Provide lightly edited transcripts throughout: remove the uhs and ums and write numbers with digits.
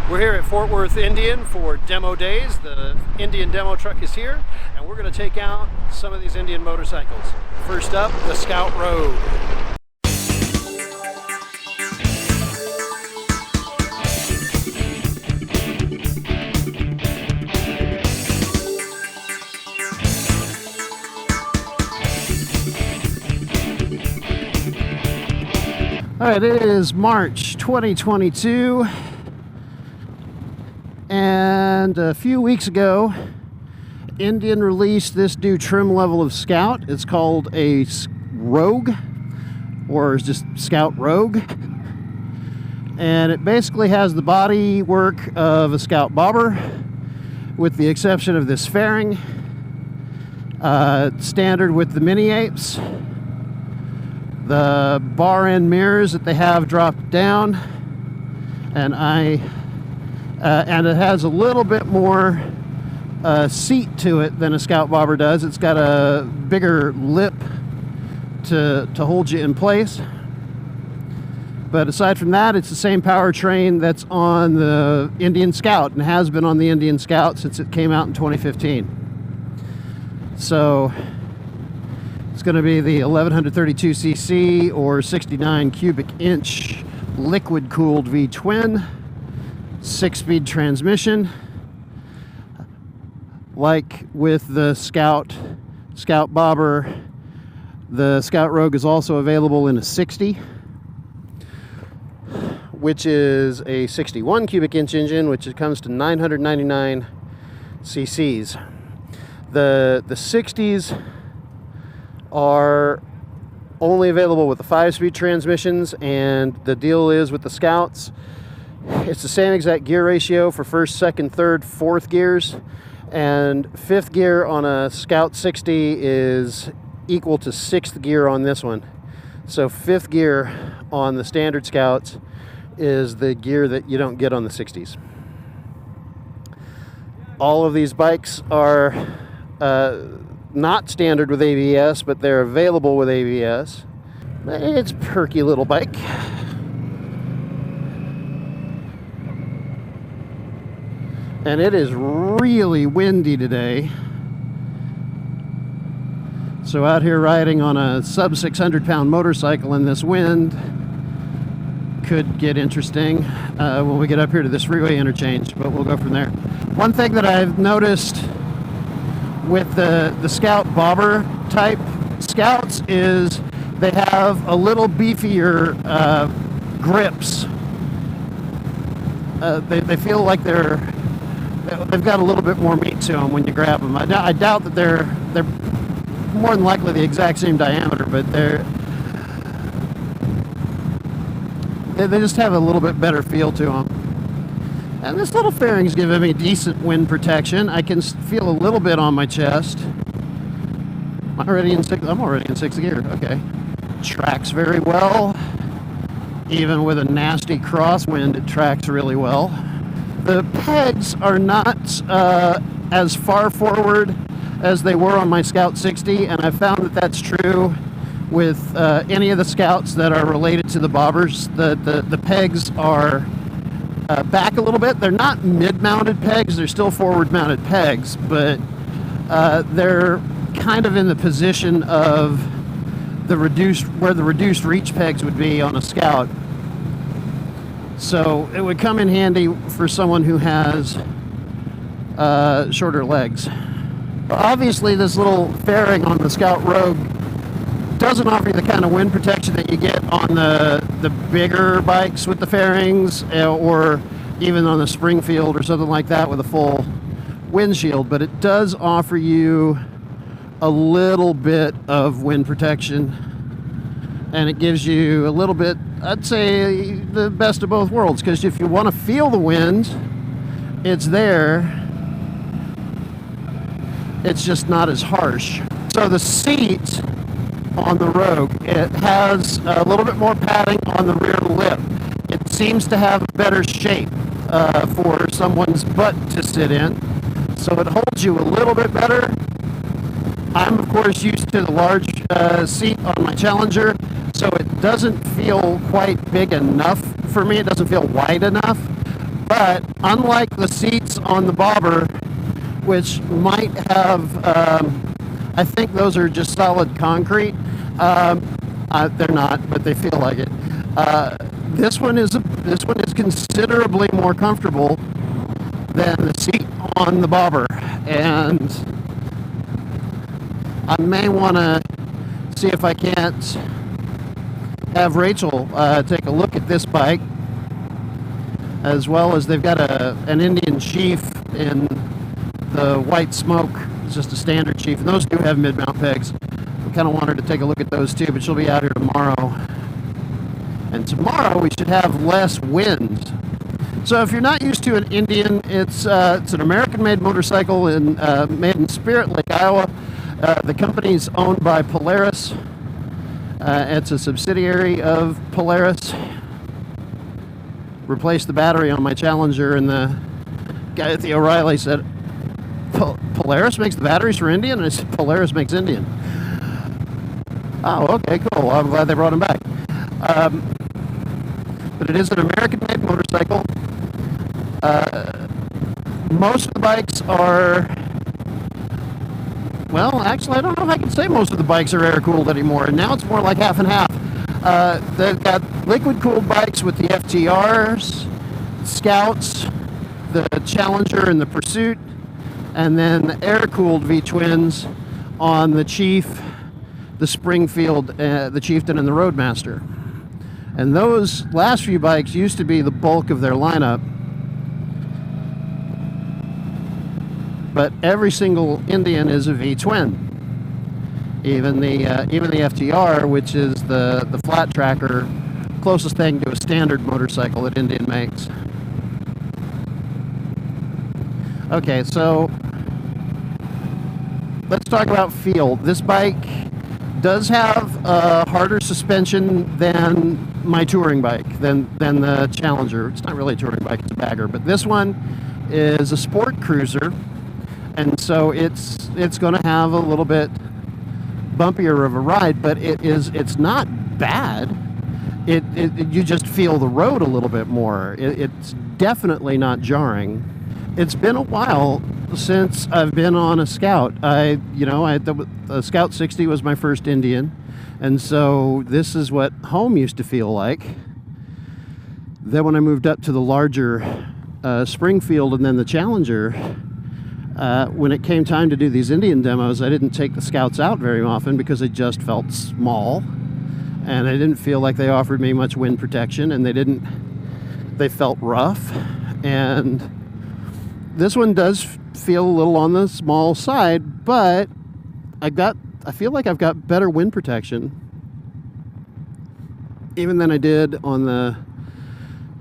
We're here at Fort Worth Indian for demo days. The Indian demo truck is here, and we're going to take out some of these Indian motorcycles. First up, the Scout Rogue. All right, it is March 2022. And a few weeks ago, Indian released this new trim level of Scout. It's called a Rogue, or just Scout Rogue. And it basically has the body work of a Scout Bobber, with the exception of this fairing. Standard with the mini apes. The bar end mirrors that they have dropped down. And it has a little bit more seat to it than a Scout Bobber does. It's got a bigger lip to hold you in place. But aside from that, it's the same powertrain that's on the Indian Scout and has been on the Indian Scout since it came out in 2015. So it's going to be the 1132cc or 69 cubic inch liquid cooled V-twin. 6-speed transmission. Like with the Scout Bobber, the Scout Rogue is also available in a 60, which is a 61 cubic inch engine, which comes to 999 cc's. The 60s are only available with the 5-speed transmissions, and the deal is with the Scouts, it's the same exact gear ratio for first, second, third, fourth gears, and fifth gear on a Scout 60 is equal to sixth gear on this one. So fifth gear on the standard Scouts is the gear that you don't get on the 60s. All of these bikes are not standard with ABS, but they're available with ABS. It's a perky little bike. And it is really windy today. So out here riding on a sub 600 pound motorcycle in this wind could get interesting when we get up here to this freeway interchange, but we'll go from there. One thing that I've noticed with the Scout Bobber type Scouts is they have a little beefier grips. They feel like they've got a little bit more meat to them when you grab them. I doubt that they're more than likely the exact same diameter, but they just have a little bit better feel to them. And this little fairing's giving me decent wind protection. I can feel a little bit on my chest. I'm already in sixth gear. Okay. Tracks very well. Even with a nasty crosswind, it tracks really well. The pegs are not as far forward as they were on my Scout 60, and I've found that that's true with any of the Scouts that are related to the Bobbers. The pegs are back a little bit. They're not mid-mounted pegs, they're still forward-mounted pegs, but they're kind of in the position of where the reduced reach pegs would be on a Scout. So it would come in handy for someone who has shorter legs. Obviously, this little fairing on the Scout Rogue doesn't offer you the kind of wind protection that you get on the bigger bikes with the fairings, or even on the Springfield or something like that with a full windshield, but it does offer you a little bit of wind protection, and it gives you a little bit, I'd say, the best of both worlds, because if you want to feel the wind, it's there. It's just not as harsh. So the seat on the Rogue, it has a little bit more padding on the rear lip. It seems to have a better shape for someone's butt to sit in, so it holds you a little bit better. I'm of course used to the large seat on my Challenger, so it doesn't feel quite big enough for me. It doesn't feel wide enough, But unlike the seats on the bobber, which might have, I think those are just solid concrete. They're not, but they feel like it. This one is considerably more comfortable than the seat on the bobber, and I may want to see if I can't have Rachel take a look at this bike, as well as they've got an Indian Chief in the white smoke. It's just a standard Chief, and those do have mid-mount pegs. I kind of want her to take a look at those too, but she'll be out here tomorrow. And tomorrow we should have less wind. So if you're not used to an Indian, it's an American-made motorcycle made in Spirit Lake, Iowa. The company's owned by Polaris. It's a subsidiary of Polaris. Replaced the battery on my Challenger, and the guy at the O'Reilly said, Polaris makes the batteries for Indian? And I said, Polaris makes Indian. Oh, okay, cool. Well, I'm glad they brought him back. But it is an American-made motorcycle. Most of the bikes are... Well, actually, I don't know if I can say most of the bikes are air-cooled anymore. And now it's more like half and half. They've got liquid-cooled bikes with the FTRs, Scouts, the Challenger, and the Pursuit, and then air-cooled V-twins on the Chief, the Springfield, the Chieftain, and the Roadmaster. And those last few bikes used to be the bulk of their lineup. But every single Indian is a V-twin. Even the FTR, which is the flat tracker, closest thing to a standard motorcycle that Indian makes. Okay, so let's talk about feel. This bike does have a harder suspension than my touring bike, than the Challenger. It's not really a touring bike, it's a bagger, but this one is a sport cruiser, and so it's going to have a little bit bumpier of a ride, but it's not bad. You just feel the road a little bit more. It's definitely not jarring. It's been a while since I've been on a Scout. The Scout 60 was my first Indian, and so this is what home used to feel like. Then when I moved up to the larger Springfield and then the Challenger, when it came time to do these Indian demos, I didn't take the Scouts out very often because they just felt small, and I didn't feel like they offered me much wind protection, and they felt rough. And this one does feel a little on the small side, but I feel like I've got better wind protection even than I did on the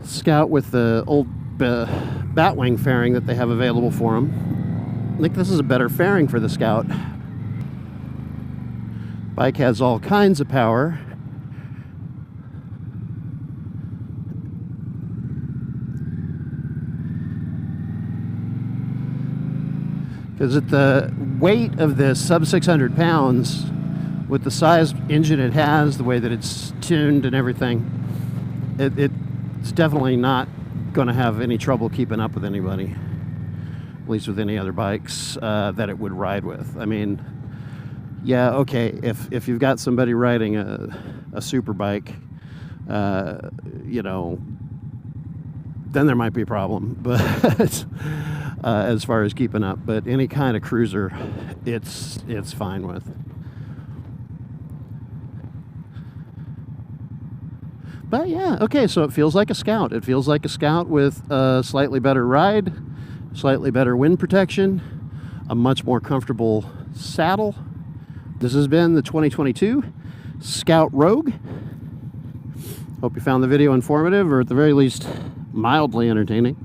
Scout with the old Batwing fairing that they have available for them. I think this is a better fairing for the Scout. Bike has all kinds of power. Because at the weight of this sub 600 pounds, with the size engine it has, the way that it's tuned and everything, it's definitely not going to have any trouble keeping up with anybody, at least with any other bikes that it would ride with. I mean, yeah, okay, if you've got somebody riding a super bike, then there might be a problem, but as far as keeping up. But any kind of cruiser, it's fine with. But yeah, okay, so it feels like a Scout. It feels like a Scout with a slightly better ride, slightly better wind protection, a much more comfortable saddle. This has been the 2022 Scout Rogue. Hope you found the video informative, or at the very least mildly entertaining.